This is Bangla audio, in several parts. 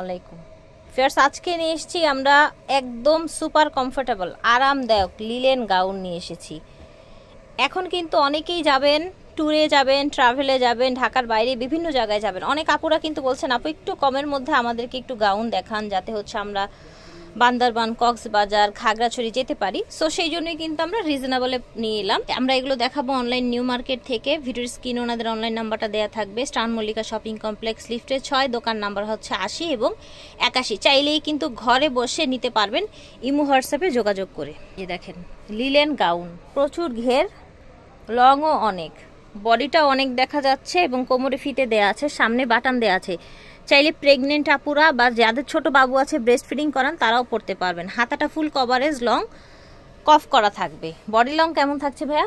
আলাইকুম ফিয়ার্স, আজকে নিয়ে এসেছি আমরা একদম সুপার কমফোর্টেবল আরামদায়ক লিলেন গাউন নিয়ে এসেছি। এখন কিন্তু অনেকেই যাবেন, ট্যুরে যাবেন, ট্রাভেলে যাবেন, ঢাকার বাইরে বিভিন্ন জায়গায় যাবেন। অনেক আপুরা কিন্তু বলছেন আপু একটু কমের মধ্যে আমাদেরকে একটু গাউন দেখান, যাতে হচ্ছে আমরা বান্দরবান, কক্সবাজার, খাগড়াছড়ি যেতে পারি। সো সেই জন্যই কিন্তু আমরা রিজনেবলে নিয়ে এলাম। আমরা এগুলো দেখাবো অনলাইন নিউ মার্কেট থেকে। ভিডিওর স্ক্রিনে ওনাদের অনলাইন নাম্বারটা দেওয়া থাকবে। স্টান মল্লিকা শপিং কমপ্লেক্স, লিফটের 6, দোকান নাম্বার হচ্ছে 80 এবং 81। চাইলেই কিন্তু ঘরে বসে নিতে পারবেন ইমো হোয়াটসঅ্যাপে যোগাযোগ করে। এই দেখেন লিলেন গাউন, প্রচুর ঘের, লংও অনেক, বডিটা অনেক দেখা যাচ্ছে এবং কোমরে ফিতে দেয়া আছে, সামনে বাটন দেয়া আছে। চাইলে প্রেগনেন্ট আপুরা বা যাদের ছোট বাবু আছে ব্রেস্ট ফিডিং করান তারাও পড়তে পারবেন। হাতাটা ফুল কভারেজ, লং কফ করা থাকবে। বডি লং কেমন থাকছে ভাইয়া?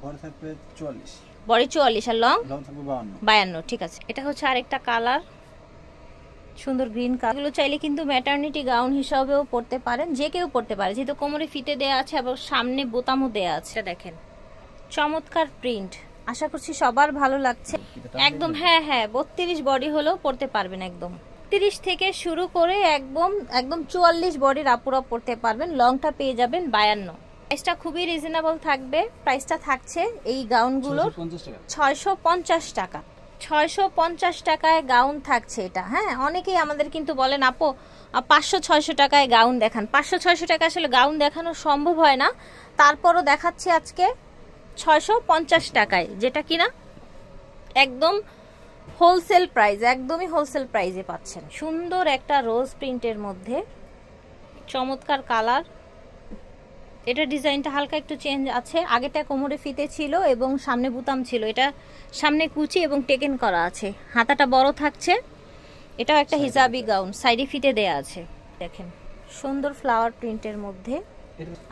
বডি থাকবে 44, বডি 44 আর লং থাকবে 52। 52, ঠিক আছে। এটা হচ্ছে আরেকটা কালার, সুন্দর গ্রিন কালার। এগুলো চাইলে কিন্তু ম্যাটারনিটি গাউন হিসাবেও পড়তে পারেন, যে কেউ পড়তে পারে, যেহেতু কোমরে ফিতে দেয়া আছে এবং সামনে বোতামও দেয়া আছে। দেখেন চমৎকার প্রিন্ট, আশা করছি সবার ভালো লাগছে। একদম হ্যাঁ 32 বডি হলেও পড়তে পারবেন। একদম 30 থেকে শুরু করে একদম 44 বডির আপুরা পড়তে পারবেন। লংটা পেয়ে যাবেন 52। প্রাইসটা খুবই রিজনেবল থাকবে। প্রাইসটা থাকছে এই গাউনগুলোর 650 টাকা। 650 টাকায় গাউন থাকছে এটা। হ্যাঁ, অনেকেই আমাদের কিন্তু বলেন আপু 500-600 টাকায় গাউন দেখান। 500-600 টাকা আসলে গাউন দেখানো সম্ভব হয় না, তারপরও দেখাচ্ছি আজকে 650 টাকায়, যেটা কিনা একদম হোলসেল প্রাইস, একদমই হোলসেল প্রাইসে পাচ্ছেন। সুন্দর একটা রোজ প্রিন্টের মধ্যে চমৎকার কালার। এটা ডিজাইনটা হালকা একটু চেঞ্জ আছে। আগেটা কোমরে ফিতে ছিল এবং সামনে বুতাম ছিল, এটা সামনে কুচি এবং টেকেন করা আছে। হাতাটা বড় থাকছে। এটাও একটা হিজাবি গাউন, সাইডে ফিতে দেয়া আছে। দেখেন সুন্দর ফ্লাওয়ার প্রিন্টের মধ্যে।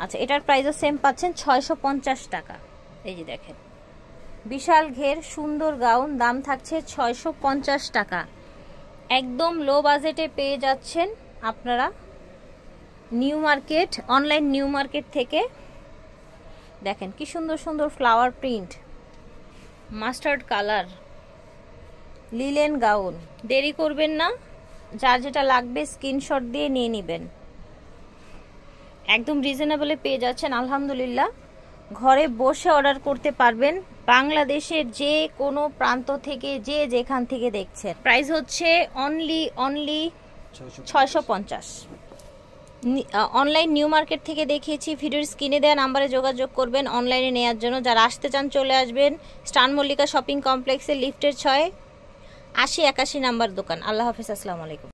আচ্ছা, এটার প্রাইসও সেম পাচ্ছেন 650 টাকা। এই যে দেখেন বিশাল ঘের সুন্দর গাউন, দাম থাকছে 650 টাকা। একদম লো বাজেটে পেয়ে যাচ্ছেন আপনারা new market, online new market থেকে। দেখেন কি সুন্দর সুন্দর flower print, mustard colour linen gown. দেরি করবেন না, যার যেটা লাগবে স্ক্রিনশট দিয়ে নিয়ে নেবেন। একদম রিজনেবলে পেয়ে যাচ্ছেন আলহামদুলিল্লাহ। ঘরে বসে অর্ডার করতে পারবেন বাংলাদেশের যে কোনো প্রান্ত থেকে, যে যেখান থেকে দেখছেন। প্রাইস হচ্ছে অনলি 650। অনলাইন নিউ মার্কেট থেকে দেখিয়েছি। ভিডিওর স্ক্রিনে দেওয়া নাম্বারে যোগাযোগ করবেন অনলাইনে নেওয়ার জন্য। যারা আসতে চান চলে আসবেন স্টান মল্লিকা শপিং কমপ্লেক্সে, লিফটের 6, 80-81 নাম্বার দোকান। আল্লাহ হাফিজ, আসসালামু আলাইকুম।